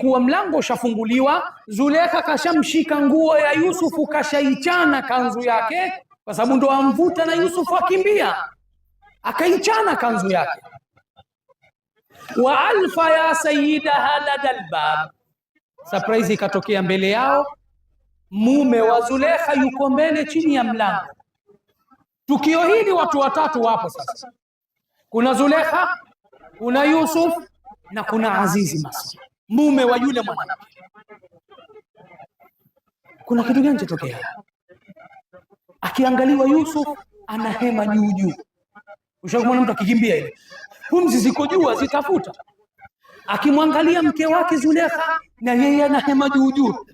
kuwa mlango ushafunguliwa, Zulekha kashamshika nguo ya Yusufu, kashaichana kanzu yake, kwa sababu ndo amvuta na Yusufu akimbia, akaichana kanzu yake. Wa alfa ya sayyidaha ladal bab, surprise ikatokea mbele yao, mume wa Zulekha yuko mbele chini ya mlango. Tukio hili watu watatu wapo sasa, kuna Zulekha, kuna Yusuf na kuna Azizi Masri, mume wa yule mwanamke. Kuna kitu gani kitokea? Akiangaliwa Yusuf ana hema juu juu, ushakumwona mtu akikimbia ile pumzi ziko juu zitafuta. Akimwangalia mke wake Zulekha na yeye ana hema juu juu,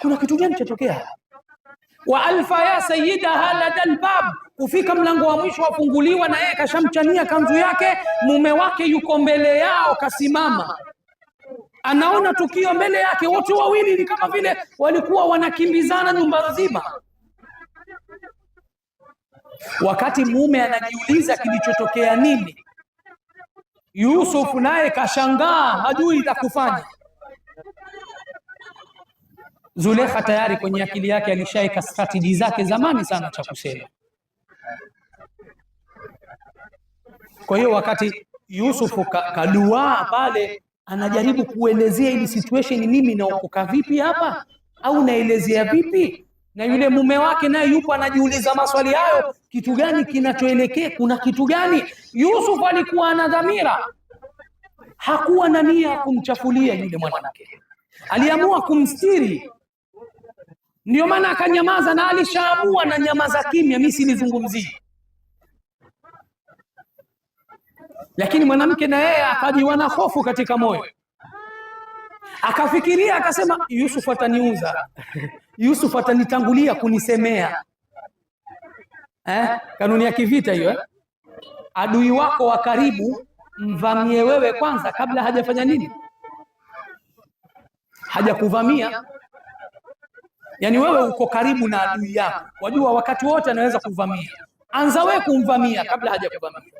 kuna kitu gani kitokea? Wa alfa ya sayyidaha ladal bab, kufika mlango wa mwisho wafunguliwa na yeye kashamchania kanzu yake, mume wake yuko mbele yao kasimama, anaona tukio mbele yake. Wote wawili ni kama vile walikuwa wanakimbizana nyumba nzima. Wakati mume anajiuliza kilichotokea nini, Yusuf naye kashangaa, hajui itakufanya. Zulekha tayari kwenye akili yake alishaika strategy zake zamani sana cha kusema. Kwa hiyo wakati Yusuf kaduaa pale, anajaribu kuelezea ili situation mimi naokoka vipi hapa, au naelezea vipi, na yule mume wake naye yupo anajiuliza maswali hayo, kitu gani kinachoelekea, kuna kitu gani? Yusuf alikuwa ana dhamira, hakuwa na nia kumchafulia yule mwanamke, aliamua kumstiri. Ndio maana akanyamaza, na alishaamua na nyamaza kimya, mimi sinizungumzie. Lakini mwanamke na yeye akajiwa na hofu katika moyo, akafikiria akasema, Yusuf ataniuza Yusuf atanitangulia kunisemea. Kanuni ya kivita hiyo. Adui wako wa karibu mvamie wewe kwanza kabla hajafanya nini, hajakuvamia. Yani wewe uko karibu na adui yako, wajua wakati wote anaweza kuvamia, anza wewe kumvamia kabla hajakuvamia.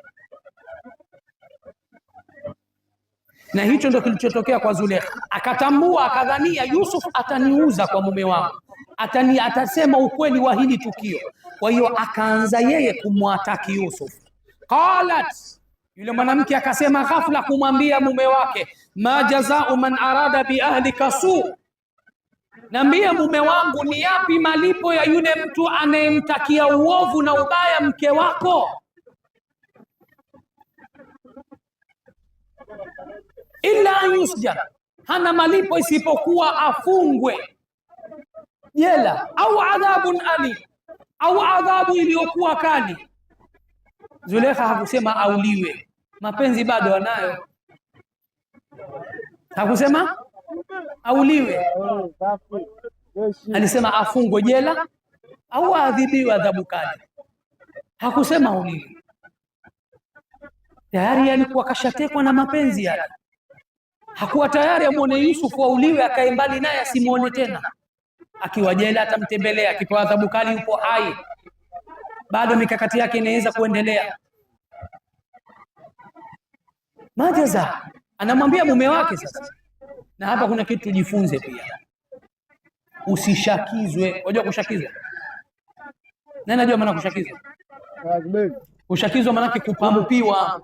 Na hicho ndio kilichotokea kwa Zulekha. Akatambua, akadhania Yusuf ataniuza kwa mume wangu, atasema ukweli wa hili tukio. Kwa hiyo akaanza yeye kumwataki Yusuf. Qalat, yule mwanamke akasema ghafla kumwambia mume wake, ma jazau man arada bi ahlika su, niambie mume wangu, ni yapi malipo ya yule mtu anayemtakia uovu na ubaya mke wako? Illa yusjan, hana malipo isipokuwa afungwe jela, au adhabun ali, au adhabu iliyokuwa kali. Zulekha hakusema auliwe, mapenzi bado anayo. Hakusema auliwe, alisema afungwe jela au adhibiwe adhabu kali. Hakusema auliwe. Tayari alikuwa kashatekwa na mapenzi yake, hakuwa tayari amwone Yusuf auliwe akae mbali naye asimuone tena. Akiwa jela atamtembelea, akipewa adhabu kali yupo hai, bado mikakati yake inaweza kuendelea. Majaza anamwambia mume wake sasa, na hapa kuna kitu tujifunze pia, usishakizwe. Unajua kushakizwa? Nani anajua maana kushakizwa? Kushakizwa maana kupampiwa.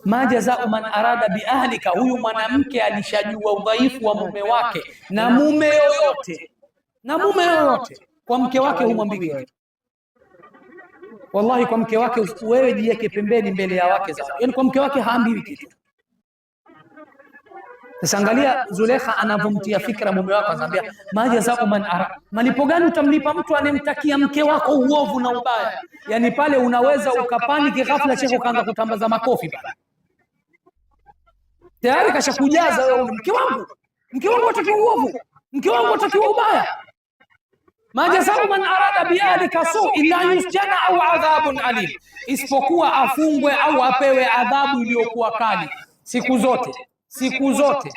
Majazau man arada bi ahlika, huyu mwanamke alishajua udhaifu wa mume wake, na mume yoyote kwa mke wake humwambia. Wallahi, kwa mke wake wewe jiweke pembeni mbele ya wake zako, yani kwa mke wake haambiwi kitu. Sasa angalia Zulekha anavomtia fikra mume wake, anamwambia majazau man arada, malipo gani utamlipa mtu anemtakia mke wako uovu na ubaya? Yani pale unaweza ukapaniki ghafla, cheko kaanza kutambaza makofi pale, tayari kashakujaza wewe, mke wangu atakiwa uovu, mke wangu atakiwa ubaya. Majazau man arada bi ahlika su illa yusjana au adhabun alim, isipokuwa afungwe au apewe adhabu iliyokuwa kali. Siku zote,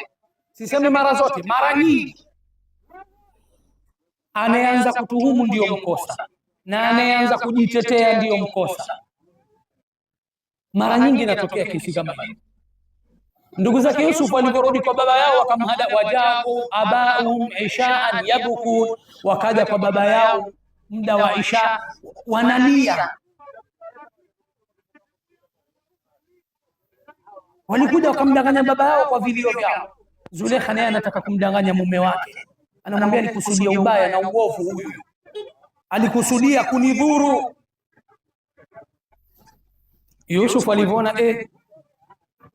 siseme mara zote, mara nyingi anayeanza kutuhumu ndiyo mkosa, na anayeanza kujitetea ndiyo mkosa. Mara nyingi inatokea kesi kama hii. Ndugu zake Yusuf waliporudi kwa baba yao wakamhada, wajau abaum ishaan yabkun, wakaja kwa baba yao muda wa isha wanalia. Walikuja wakamdanganya baba yao kwa vilio vyao. Zulekha naye anataka kumdanganya mume wake, anamwambia alikusudia ubaya na uovu, huyu alikusudia kunidhuru. Yusuf alivyoona mimi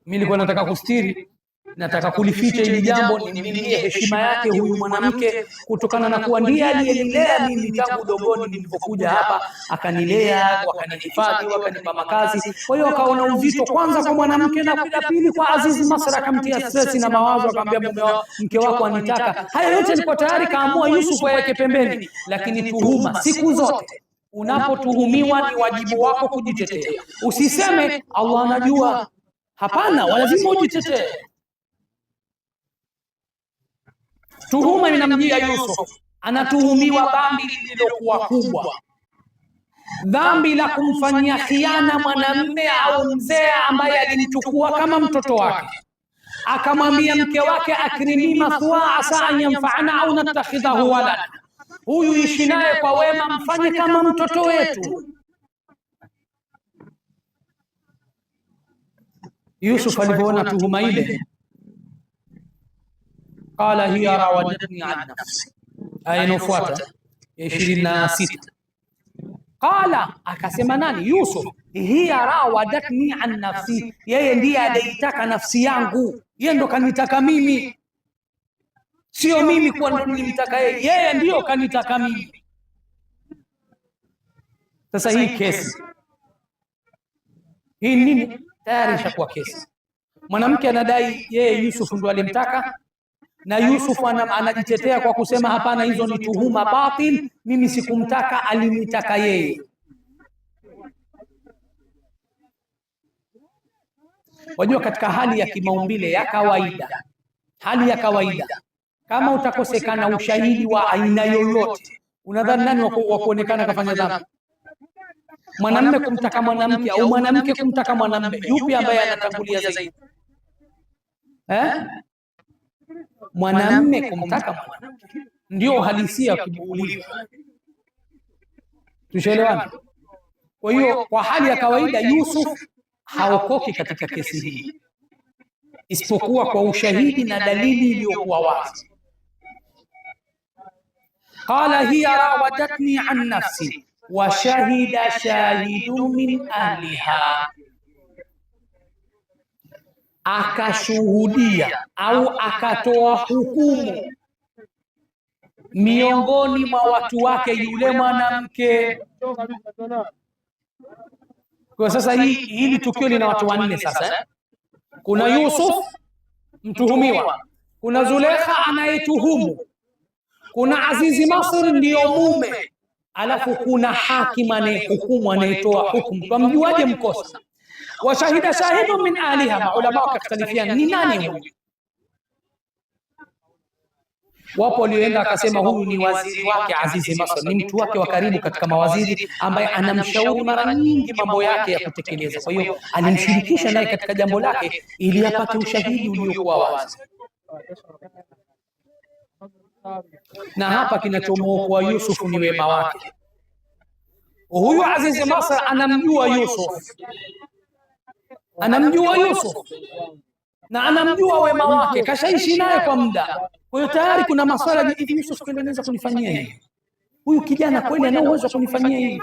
nilikuwa nataka kustiri, nataka kulificha hili jambo, nimlilie heshima yake huyu mwanamke, kutokana na kuwa ndiye aliyenilea mimi tangu udogoni nilipokuja hapa, akanilea, wakanihifadhi, wakanipa makazi. Kwa hiyo akaona uzito kwanza kwa mwanamke, na pili kwa Azizi Masr, akamtia stress na mawazo, akamwambia mke wako anitaka. Haya yote alikuwa tayari kaamua Yusuf yake pembeni, lakini tuhuma siku zote unapotuhumiwa ni wajibu wako kujitetea. Usiseme Allah anajua, hapana, lazima ujitetee. Tuhuma inamjia Yusuf, anatuhumiwa dhambi lililokuwa kubwa, dhambi la kumfanyia khiana mwanamume au mzee ambaye alimchukua kama mtoto wake, akamwambia mke wake akrimi mathwa asa an yanfa'ana au natakhidhahu walada, huyu ishi naye kwa wema, mfanye kama mtoto wetu. Yusuf alipoona tuhuma ile, qala hiya rawadatni an nafsi, aya inayofuata ya 26. Qala, akasema nani? Yusuf, hiya rawadatni an nafsi, yeye ndiye anaitaka nafsi yangu, yeye ndo kanitaka mimi, sio mimi kwa ndo nilimtaka yeye, yeye ndio kanitaka mimi. Sasa hii kesi hii nini? Tayari ishakuwa kesi. Mwanamke anadai yeye Yusuf ndo alimtaka, na Yusuf anajitetea kwa kusema hapana, hizo ni tuhuma batil, mimi sikumtaka, alinitaka yeye. Wajua, katika hali ya kimaumbile ya kawaida, hali ya kawaida, kama utakosekana ushahidi wa aina yoyote, unadhani nani wa kuonekana kafanya dhambi? Mwanamume kumtaka mwanamke au mwanamke kumtaka mwanamume, yupi ambaye anatangulia zaidi? Mwanamume kumtaka mwanamke, ndio uhalisia ulivyo. Tushaelewana? Kwa hiyo kwa hali ya kawaida Yusuf haokoki katika kesi hii, isipokuwa kwa ushahidi na dalili iliyokuwa wazi. Qala hiya rawadatni an nafsi wa shahida shahidun min ahliha, akashuhudia au akatoa hukumu miongoni mwa watu wake yule mwanamke. Kwa sasa hili tukio lina watu wanne sasa. Kuna Yusuf mtuhumiwa, kuna Zulekha anayetuhumu, kuna Azizi Masr ndiyo mume, alafu kuna hakim anayehukumu, anayetoa hukumu. Twamjuaje mkosa? Wa shahida shahidun min ahliha, maulama wakakhtalifiana ni nani huyu. Wapo walioenda akasema huyu ni waziri wake Azizi Masr, ni mtu wake wa karibu katika mawaziri, ambaye anamshauri mara nyingi mambo yake ya kutekeleza. Kwa hiyo alimshirikisha naye katika jambo lake ili apate ushahidi uliokuwa wazi. Na hapa kinachomwokoa Yusuf ni wema wake. Huyu Azizi Masr anamjua Yusuf, anamjua Yusuf na anamjua wema wake, kashaishi naye kwa muda. Kwa hiyo tayari kuna maswala hivi, Yusuf kweli anaweza kunifanyia hivi? Huyu kijana kweli ana uwezo kunifanyia hivi?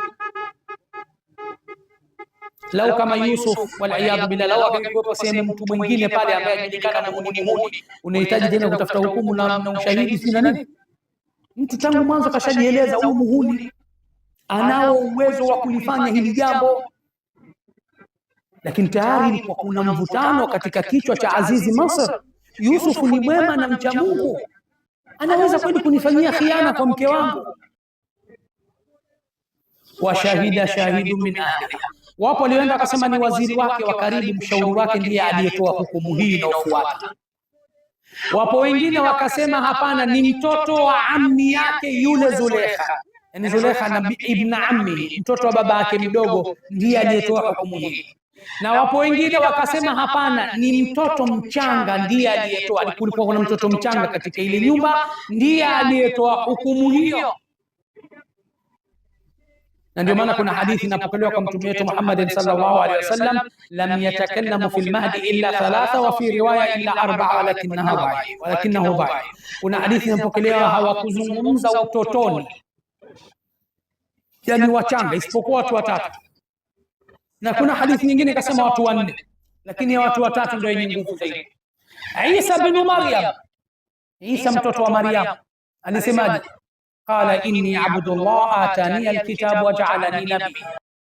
Lau kama Yusuf waliyadhu billah, lau angekuwepo sehemu mtu mwingine pale ambaye anajulikana muhuni, unahitaji tena kutafuta hukumu na ushahidi sina nini? Mtu tangu mwanzo kashajieleza huyu muhuni anao uwezo wa kulifanya hili jambo. Lakini tayari ilikuwa kuna mvutano katika kichwa cha Azizi Masr. Yusuf ni mwema na mcha Mungu, anaweza kweli kunifanyia khiana kwa mke wangu? Wa shahida shahidu min ahliha, wapo walioenda akasema ni waziri wake wa karibu, mshauri wake ndiye aliyetoa hukumu hii inayofuata. Wapo wengine wakasema hapana, ni mtoto wa ammi yake yule Zulekha, yani Zulekha na ibn ammi, mtoto wa baba yake mdogo, ndiye aliyetoa hukumu hii. Na wapo wengine wakasema hapana, ni mtoto mchanga ndiye aliyetoa. Kulikuwa kuna mtoto mchanga katika ile nyumba, ndiye aliyetoa hukumu hiyo. Na ndio maana kuna hadithi inapokelewa kwa mtume wetu Muhammad sallallahu alaihi wasallam, lam yatakallamu fil mahdi illa thalatha wa fi riwaya illa arba'a walakinahu dhaif. Kuna hadithi inapokelewa hawakuzungumza utotoni, yani wachanga, isipokuwa watu watatu. Na kuna hadithi nyingine ikasema watu wanne, lakini ya watu watatu ndio yenye nguvu zaidi. Isa bin Maryam, Isa mtoto wa Maryam alisemaje? Qala inni abdullah atani alkitab wa ja'alani nabiyya.